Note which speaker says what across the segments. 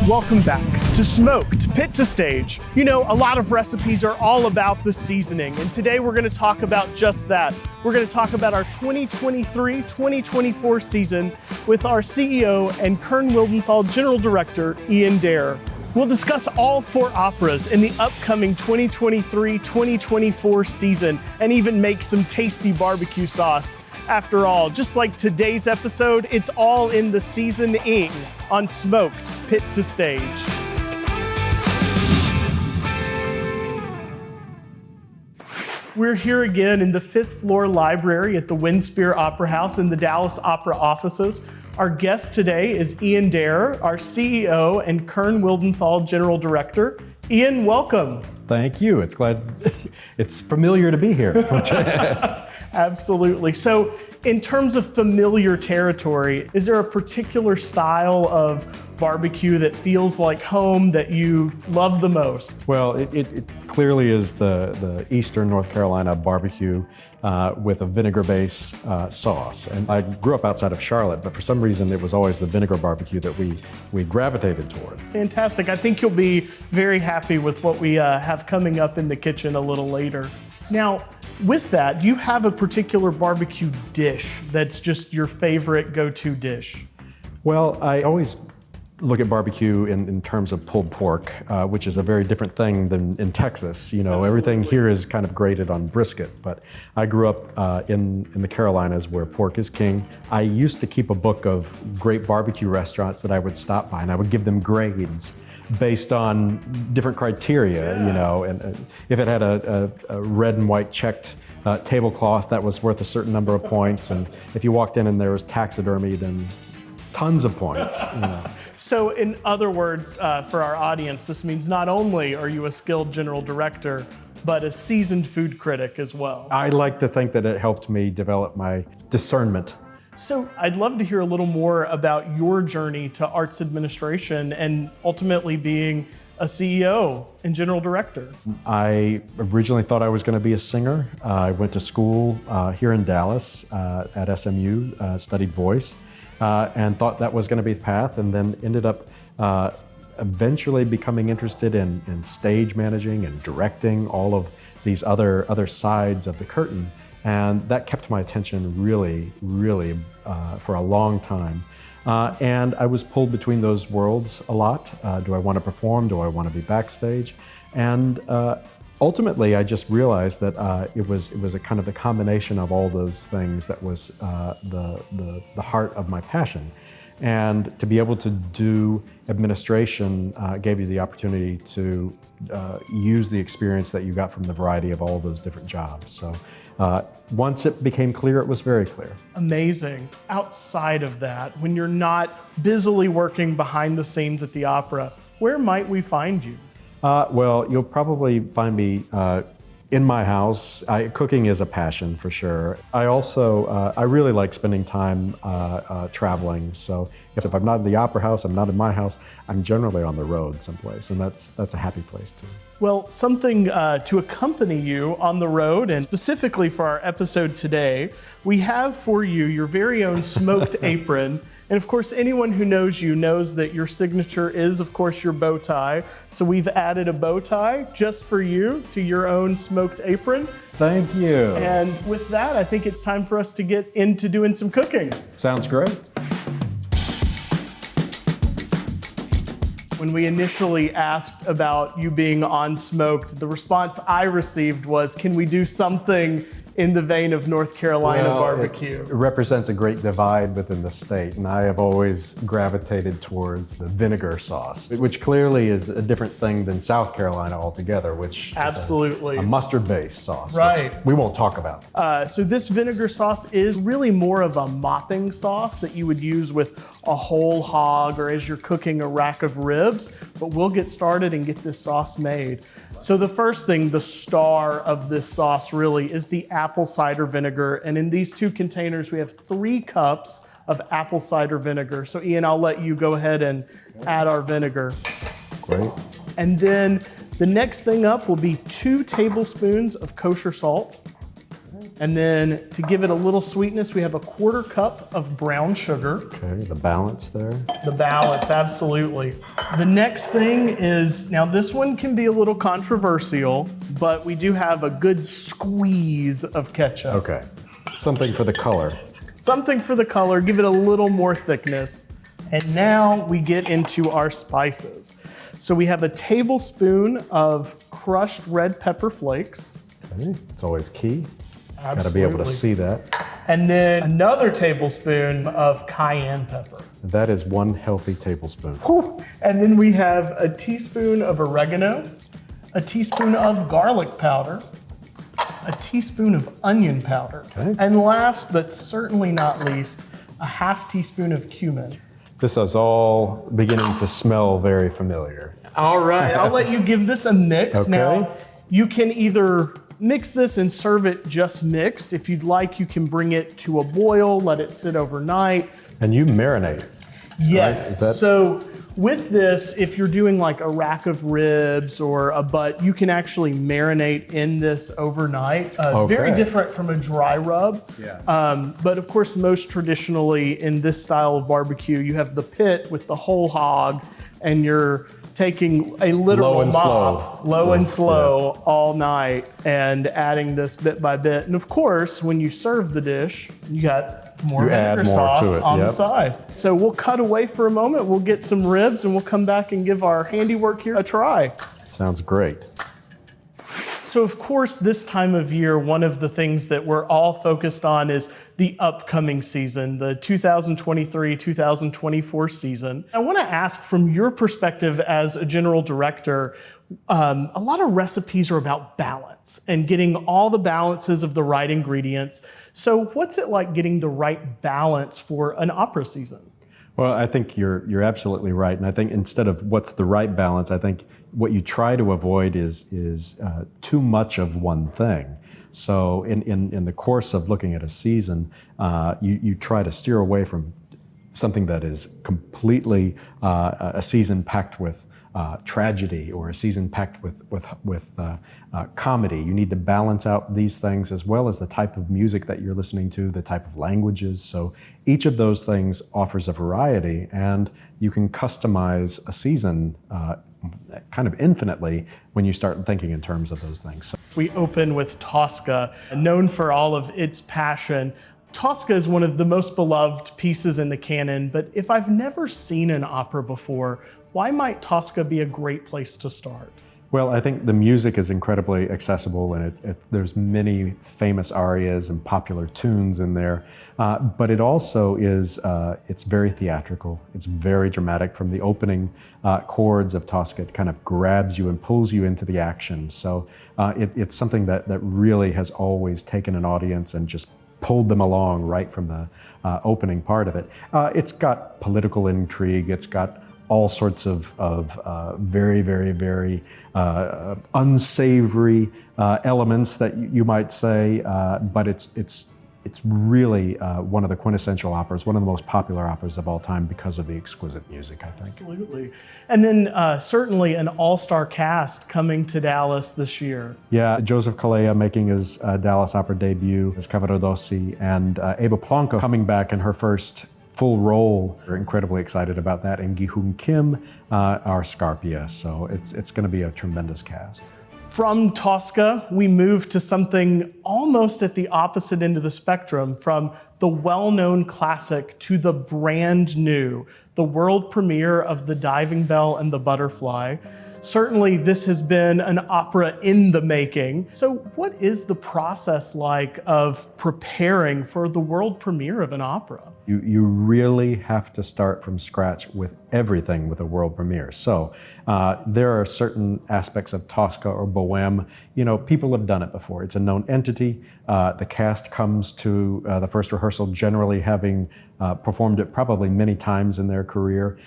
Speaker 1: Welcome back to Smoked, Pit to Stage. You know, a lot of recipes are all about the seasoning, and today we're going to talk about just that. We're going to talk about our 2023-2024 season with our CEO and Kern Wildenthal General Director, Ian Dare. We'll discuss all 4 operas in the upcoming 2023-2024 season and even make some tasty barbecue sauce. After all, just like today's episode, it's all in the seasoning on Smoked, Pit to Stage. We're here again in the 5th floor library at the Winspear Opera House in the Dallas Opera offices. Our guest today is Ian Dare, our CEO and Kern Wildenthal General Director. Ian, welcome.
Speaker 2: Thank you. It's familiar to be here.
Speaker 1: Absolutely. So in terms of familiar territory, is there a particular style of barbecue that feels like home that you love the most?
Speaker 2: Well, it clearly is the Eastern North Carolina barbecue with a vinegar-based sauce. And I grew up outside of Charlotte, but for some reason it was always the vinegar barbecue that we gravitated towards.
Speaker 1: Fantastic. I think you'll be very happy with what we have coming up in the kitchen a little later. Now, with that, do you have a particular barbecue dish that's just your favorite go-to dish?
Speaker 2: Well, I always look at barbecue in terms of pulled pork, which is a very different thing than in Texas. You know,
Speaker 1: Absolutely.
Speaker 2: Everything here is kind of grated on brisket, but I grew up in the Carolinas where pork is king. I used to keep a book of great barbecue restaurants that I would stop by, and I would give them grades based on different criteria, you know, and if it had a red and white checked tablecloth, that was worth a certain number of points, and if you walked in and there was taxidermy, then tons of points, you know.
Speaker 1: So in other words, for our audience, this means not only are you a skilled general director, but a seasoned food critic as well.
Speaker 2: I like to think that it helped me develop my discernment.
Speaker 1: So I'd love to hear a little more about your journey to arts administration and ultimately being a CEO and general director.
Speaker 2: I originally thought I was going to be a singer. I went to school here in Dallas at SMU, studied voice, and thought that was going to be the path, and then ended up eventually becoming interested in stage managing and directing, all of these other sides of the curtain. And that kept my attention really for a long time. And I was pulled between those worlds a lot. Do I want to perform? Do I want to be backstage? And ultimately, I just realized that it was a kind of the combination of all those things that was the heart of my passion. And to be able to do administration gave you the opportunity to use the experience that you got from the variety of all those different jobs. So once it became clear, it was very clear.
Speaker 1: Amazing. Outside of that, when you're not busily working behind the scenes at the opera, where might we find you?
Speaker 2: Well, you'll probably find me in my house. Cooking is a passion for sure. I also, I really like spending time traveling. So if I'm not in the opera house, I'm not in my house, I'm generally on the road someplace, and that's a happy place too.
Speaker 1: Well, something to accompany you on the road, and specifically for our episode today, we have for you your very own smoked apron. And of course, anyone who knows you knows that your signature is, of course, your bow tie. So we've added a bow tie just for you to your own smoked apron.
Speaker 2: Thank you.
Speaker 1: And with that, I think it's time for us to get into doing some cooking.
Speaker 2: Sounds great.
Speaker 1: When we initially asked about you being on Smoked, the response I received was, can we do something in the vein of North Carolina barbecue?
Speaker 2: It represents a great divide within the state, and I have always gravitated towards the vinegar sauce, which clearly is a different thing than South Carolina altogether, which
Speaker 1: absolutely
Speaker 2: is a mustard-based sauce,
Speaker 1: right?
Speaker 2: Which we won't talk about.
Speaker 1: So this vinegar sauce is really more of a mopping sauce that you would use with a whole hog or as you're cooking a rack of ribs, but we'll get started and get this sauce made. So the first thing, the star of this sauce really is the apple cider vinegar. And in these 2 containers, we have 3 cups of apple cider vinegar. So Ian, I'll let you go ahead and add our vinegar.
Speaker 2: Great.
Speaker 1: And then the next thing up will be 2 tablespoons of kosher salt. And then to give it a little sweetness, we have a 1/4 cup of brown sugar.
Speaker 2: Okay, the balance there.
Speaker 1: The balance, absolutely. The next thing is, now this one can be a little controversial, but we do have a good squeeze of ketchup.
Speaker 2: Okay, something for the color.
Speaker 1: Something for the color, give it a little more thickness. And now we get into our spices. So we have a tablespoon of crushed red pepper flakes.
Speaker 2: Okay, it's always key.
Speaker 1: Absolutely.
Speaker 2: Got to be able to see that.
Speaker 1: And then another tablespoon of cayenne pepper.
Speaker 2: That is 1 healthy tablespoon.
Speaker 1: Whew. And then we have a teaspoon of oregano, a teaspoon of garlic powder, a teaspoon of onion powder,
Speaker 2: Okay.
Speaker 1: and last but certainly not least, a 1/2 teaspoon of cumin.
Speaker 2: This is all beginning to smell very familiar.
Speaker 1: All right, I'll let you give this a mix.
Speaker 2: Okay.
Speaker 1: Now, you can either mix this and serve it just mixed. If you'd like, you can bring it to a boil, let it sit overnight.
Speaker 2: And you marinate.
Speaker 1: Yes,
Speaker 2: Right? Is that-
Speaker 1: so with this, if you're doing like a rack of ribs or a butt, you can actually marinate in this overnight. Very
Speaker 2: Okay.
Speaker 1: different from a dry rub.
Speaker 2: Yeah.
Speaker 1: But of course, most traditionally in this style of barbecue, you have the pit with the whole hog and you're taking a literal
Speaker 2: Low and
Speaker 1: mop,
Speaker 2: slow.
Speaker 1: low and slow all night and adding this bit by bit. And of course, when you serve the dish, you got more
Speaker 2: You add
Speaker 1: vinegar
Speaker 2: more to
Speaker 1: sauce
Speaker 2: it,
Speaker 1: on the
Speaker 2: yep.
Speaker 1: side. So we'll cut away for a moment, we'll get some ribs and we'll come back and give our handiwork here a try.
Speaker 2: Sounds great.
Speaker 1: So of course, this time of year, one of the things that we're all focused on is the upcoming season, the 2023-2024 season. I want to ask, from your perspective as a general director, a lot of recipes are about balance and getting all the balances of the right ingredients. So what's it like getting the right balance for an opera season?
Speaker 2: Well, I think you're absolutely right, and I think instead of what's the right balance, I think what you try to avoid is too much of one thing. So in the course of looking at a season, you try to steer away from something that is completely a season packed with tragedy or a season packed with comedy. You need to balance out these things as well as the type of music that you're listening to, the type of languages. So each of those things offers a variety, and you can customize a season kind of infinitely when you start thinking in terms of those things.
Speaker 1: We open with Tosca, known for all of its passion. Tosca is one of the most beloved pieces in the canon, but if I've never seen an opera before, why might Tosca be a great place to start?
Speaker 2: Well, I think the music is incredibly accessible, and there's many famous arias and popular tunes in there. But it also is, it's very theatrical. It's very dramatic. From the opening chords of Tosca, it kind of grabs you and pulls you into the action. So it's something that really has always taken an audience and just pulled them along right from the opening part of it. It's got political intrigue. It's got all sorts of very, very, very unsavory elements that you might say, but it's really one of the quintessential operas, one of the most popular operas of all time because of the exquisite music, I think.
Speaker 1: Absolutely. And then certainly an all-star cast coming to Dallas this year.
Speaker 2: Yeah, Joseph Calleja making his Dallas Opera debut as Cavaradossi, and Eva Plonka coming back in her first full role. We're incredibly excited about that. And Gi-Hoon Kim, our Scarpia. So it's going to be a tremendous cast.
Speaker 1: From Tosca, we move to something almost at the opposite end of the spectrum, from the well-known classic to the brand new, the world premiere of The Diving Bell and the Butterfly. Certainly, this has been an opera in the making. So what is the process like of preparing for the world premiere of an opera?
Speaker 2: You really have to start from scratch with everything with a world premiere. So there are certain aspects of Tosca or Bohème, people have done it before. It's a known entity. The cast comes to the first rehearsal generally having performed it probably many times in their career.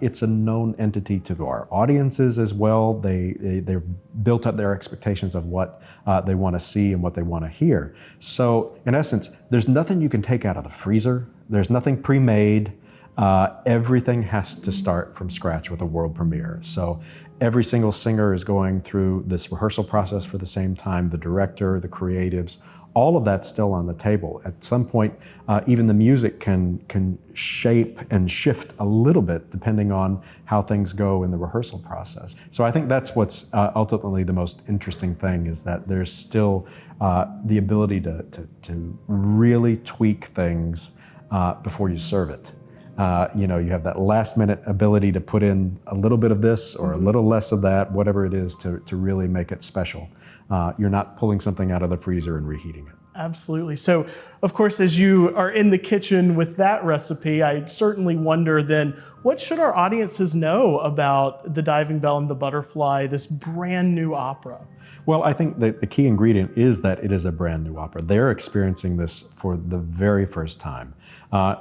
Speaker 2: It's a known entity to our audiences as well. They've built up their expectations of what they want to see and what they want to hear. So in essence, there's nothing you can take out of the freezer. There's nothing pre-made. Everything has to start from scratch with a world premiere. So every single singer is going through this rehearsal process for the same time, the director, the creatives, all of that's still on the table. At some point, even the music can shape and shift a little bit depending on how things go in the rehearsal process. So I think that's what's ultimately the most interesting thing, is that there's still the ability to really tweak things before you serve it. You have that last minute ability to put in a little bit of this or a little less of that, whatever it is, to really make it special. You're not pulling something out of the freezer and reheating it.
Speaker 1: Absolutely. So, of course, as you are in the kitchen with that recipe, I certainly wonder then, what should our audiences know about The Diving Bell and the Butterfly, this brand new opera?
Speaker 2: Well, I think the key ingredient is that it is a brand new opera. They're experiencing this for the very first time.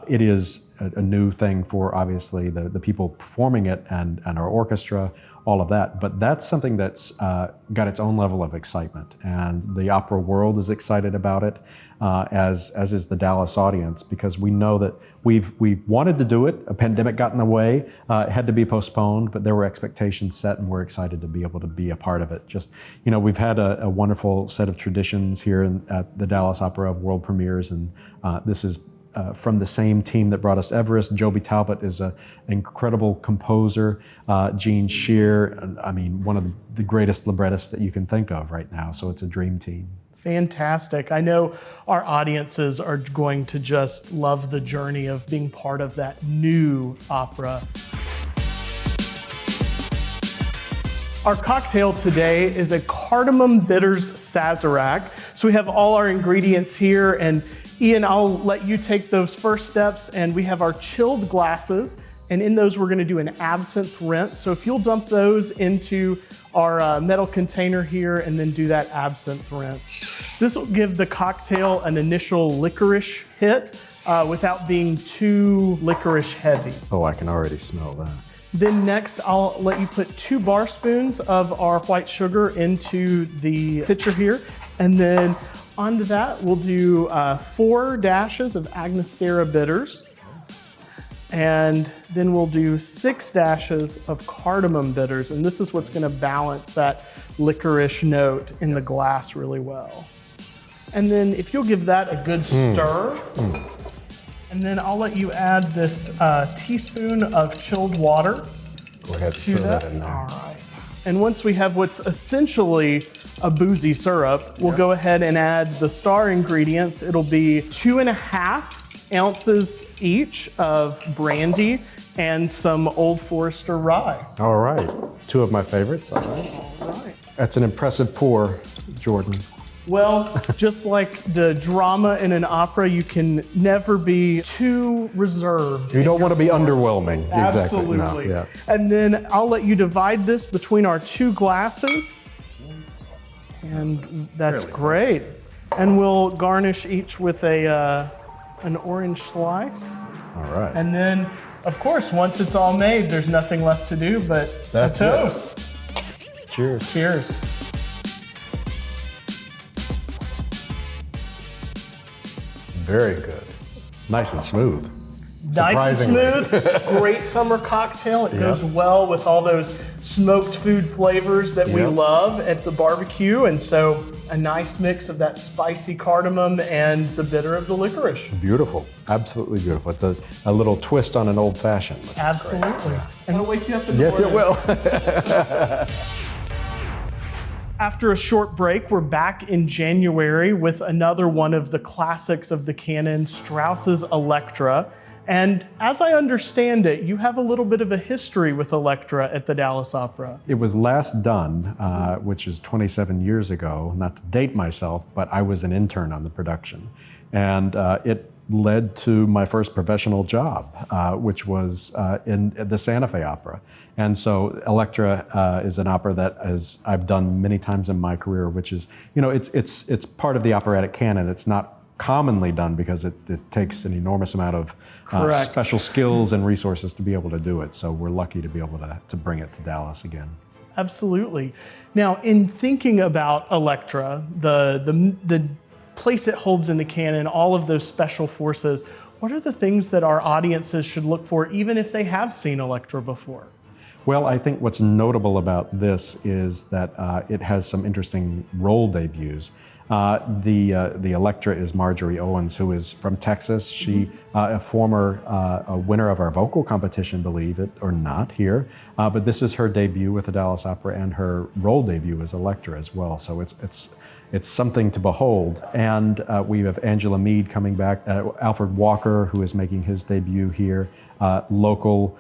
Speaker 2: It is a new thing for, obviously, the people performing it and our orchestra, all of that. But that's something that's got its own level of excitement. And the opera world is excited about it, as is the Dallas audience, because we know that we wanted to do it. A pandemic got in the way. It had to be postponed, but there were expectations set, and we're excited to be able to be a part of it. Just, we've had a wonderful set of traditions here at the Dallas Opera of world premieres, and this is from the same team that brought us Everest. Joby Talbot is an incredible composer. Gene Shear, one of the greatest librettists that you can think of right now. So it's a dream team.
Speaker 1: Fantastic. I know our audiences are going to just love the journey of being part of that new opera. Our cocktail today is a cardamom bitters Sazerac. So we have all our ingredients here, and Ian, I'll let you take those first steps, and we have our chilled glasses, and in those we're gonna do an absinthe rinse. So if you'll dump those into our metal container here and then do that absinthe rinse. This will give the cocktail an initial licorice hit without being too licorice heavy.
Speaker 2: Oh, I can already smell that.
Speaker 1: Then next, I'll let you put 2 bar spoons of our white sugar into the pitcher here, and then onto that, we'll do 4 dashes of Agnostura bitters, and then we'll do 6 dashes of cardamom bitters, and this is what's gonna balance that licorice note in the glass really well. And then if you'll give that a good stir, and then I'll let you add this teaspoon of chilled water.
Speaker 2: Go ahead,
Speaker 1: to
Speaker 2: throw that in there.
Speaker 1: All right. And once we have what's essentially a boozy syrup, we'll go ahead and add the star ingredients. It'll be 2.5 ounces each of brandy and some Old Forester rye.
Speaker 2: All right, 2 of my favorites. All right.
Speaker 1: All right.
Speaker 2: That's an impressive pour, Jordan.
Speaker 1: Well, just like the drama in an opera, you can never be too reserved.
Speaker 2: You don't want to be underwhelming.
Speaker 1: Absolutely.
Speaker 2: Exactly. No, yeah.
Speaker 1: And then I'll let you divide this between our 2 glasses. And that's
Speaker 2: Really
Speaker 1: great. And we'll garnish each with an orange slice.
Speaker 2: All right.
Speaker 1: And then, of course, once it's all made, there's nothing left to do but
Speaker 2: That's
Speaker 1: a toast.
Speaker 2: Cheers.
Speaker 1: Cheers.
Speaker 2: Very good. Nice and smooth.
Speaker 1: Nice and smooth, great summer cocktail. It goes well with all those smoked food flavors that we love at the barbecue. And so a nice mix of that spicy cardamom and the bitter of the licorice.
Speaker 2: Beautiful, absolutely beautiful. It's a little twist on an old fashioned.
Speaker 1: Absolutely. And it'll wake you up in the
Speaker 2: Yes,
Speaker 1: morning.
Speaker 2: it will.
Speaker 1: After a short break, we're back in January with another one of the classics of the canon, Strauss's Elektra. And as I understand it, you have a little bit of a history with Elektra at the Dallas Opera.
Speaker 2: It was last done, which is 27 years ago, not to date myself, but I was an intern on the production. And it led to my first professional job, which was in the Santa Fe Opera. And so Elektra is an opera that I've done many times in my career, which is, it's part of the operatic canon. It's not commonly done because it takes an enormous amount of special skills and resources to be able to do it. So we're lucky to be able to bring it to Dallas again.
Speaker 1: Absolutely. Now, in thinking about Elektra, the place it holds in the canon, all of those special forces, what are the things that our audiences should look for, even if they have seen Elektra before?
Speaker 2: Well, I think what's notable about this is that it has some interesting role debuts. The Electra is Marjorie Owens, who is from Texas. She, a former a winner of our vocal competition, believe it or not, here. But this is her debut with the Dallas Opera and her role debut as Electra as well. So it's something to behold. And we have Angela Meade coming back, Alfred Walker, who is making his debut here, local.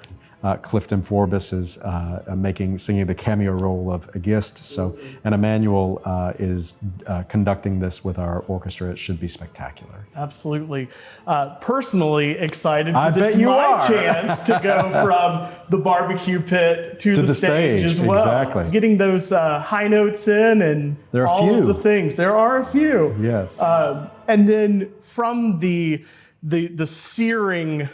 Speaker 2: Clifton Forbes is singing the cameo role of August. So, and Emmanuel is conducting this with our orchestra. It should be spectacular.
Speaker 1: Absolutely. Personally excited because
Speaker 2: I bet
Speaker 1: it's
Speaker 2: you
Speaker 1: my
Speaker 2: are.
Speaker 1: chance to go from the barbecue pit to the stage as well.
Speaker 2: Exactly.
Speaker 1: Getting those high notes in and
Speaker 2: There are a
Speaker 1: all
Speaker 2: few.
Speaker 1: of the things. There are a few.
Speaker 2: Yes.
Speaker 1: And then from the searing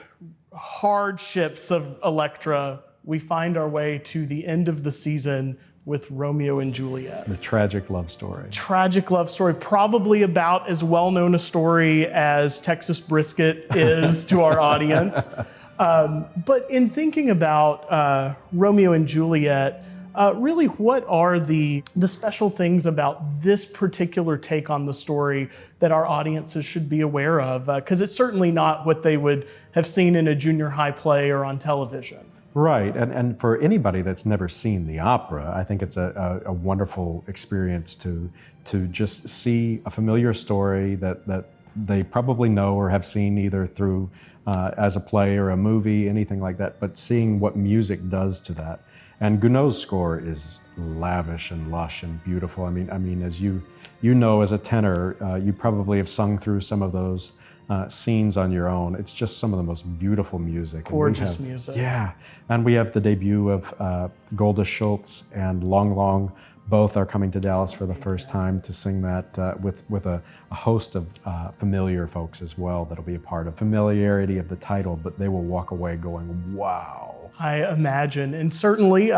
Speaker 1: hardships of Electra, we find our way to the end of the season with Romeo and Juliet.
Speaker 2: The tragic love story.
Speaker 1: Tragic love story, probably about as well-known a story as Texas Brisket is to our audience. But in thinking about Romeo and Juliet, really, what are the special things about this particular take on the story that our audiences should be aware of? Because it's certainly not what they would have seen in a junior high play or on television.
Speaker 2: Right, and for anybody that's never seen the opera, I think it's a wonderful experience to just see a familiar story that they probably know or have seen either through as a play or a movie, anything like that, but seeing what music does to that. And Gounod's score is lavish and lush and beautiful. I mean, as you know, as a tenor, you probably have sung through some of those scenes on your own. It's just some of the most beautiful music.
Speaker 1: Gorgeous music.
Speaker 2: Yeah, and we have the debut of Golda Schultz and Long Long. Both are coming to Dallas for the first time to sing that with a host of familiar folks as well that'll be a part of familiarity of the title, but they will walk away going, wow.
Speaker 1: I imagine. And certainly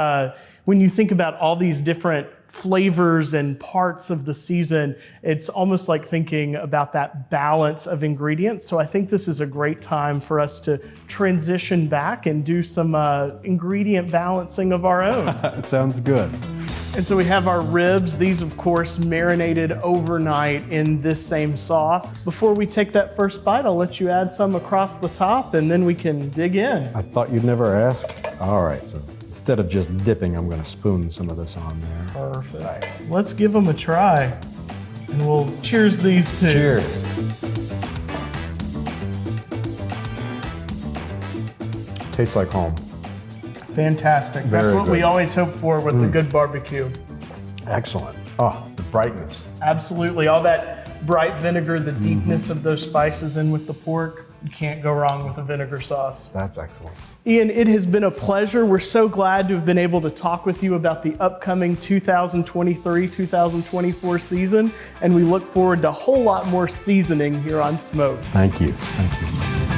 Speaker 1: when you think about all these different flavors and parts of the season, it's almost like thinking about that balance of ingredients. So I think this is a great time for us to transition back and do some ingredient balancing of our own.
Speaker 2: Sounds good.
Speaker 1: And so we have our ribs. These, of course, marinated overnight in this same sauce. Before we take that first bite, I'll let you add some across the top and then we can dig in.
Speaker 2: I thought you'd never ask. All right, so instead of just dipping, I'm gonna spoon some of this on there.
Speaker 1: Perfect. Let's give them a try. And we'll cheers these two.
Speaker 2: Cheers. Tastes like home.
Speaker 1: Fantastic. That's
Speaker 2: Very
Speaker 1: what we
Speaker 2: good.
Speaker 1: always hope for with a good barbecue.
Speaker 2: Excellent. Oh, the brightness.
Speaker 1: Absolutely. All that bright vinegar, the deepness of those spices in with the pork. You can't go wrong with a vinegar sauce.
Speaker 2: That's excellent.
Speaker 1: Ian, it has been a pleasure. We're so glad to have been able to talk with you about the upcoming 2023-2024 season, and we look forward to a whole lot more seasoning here on Smoke.
Speaker 2: Thank you. Thank you.